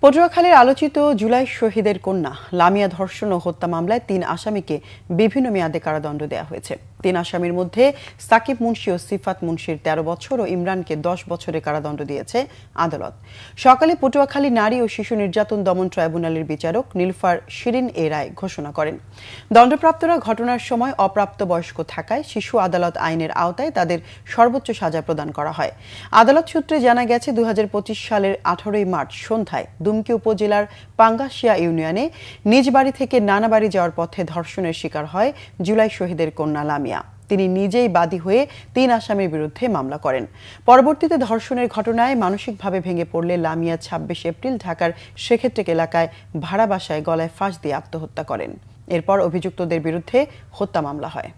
পটুয়াখালীর আলোচিত জুলাই শহীদের কন্যা লামিয়া ধর্ষণ ও হত্যা মামলায় ৩ আসামিকে বিভিন্ন মেয়াদে কারাদণ্ড দেওয়া হয়েছে। ৩ আসামির মধ্যে সাকিব মুন্সি ও সিফাত মুন্সির ১৩ বছর ও ইমরানকে ১০ বছরের কারাদণ্ড দিয়েছে আদালত। সকালে পটুয়াখালী নারী ও শিশু নির্যাতন দমন ট্রাইব্যুনালের বিচারক নীলুফার শিরিন এ রায় ঘোষণা করেন। দণ্ডপ্রাপ্তরা ঘটনার সময় অপ্রাপ্তবয়স্ক থাকায় শিশু আদালত আইনের আওতায় তাদের সর্বোচ্চ সাজা প্রদান করা হয়। আদালত সূত্রে জানা গেছে ২০২৫ সালের ১৮ মার্চ সন্ধ্যায় দুমকি উপজেলার পাঙ্গাশিয়া ইউনিয়নে নিজ বাড়ি থেকে নানা বাড়ি যাওয়ার পথে ধর্ষণের শিকার হয় জুলাই শহীদের কন্যা লামিয়া। তিনি নিজেই বাদী হয়ে ৩ আসামির বিরুদ্ধে মামলা করেন। পরবর্তীতে ধর্ষণের ঘটনায় মানসিকভাবে ভেঙে পড়লে লামিয়া ২৬ এপ্রিল ঢাকার সেক্ষেত্রে এলাকায় ভাড়া বাসায় গলায় ফাঁস দিয়ে আত্মহত্যা করেন। এরপর অভিযুক্তদের বিরুদ্ধে হত্যা মামলা হয়।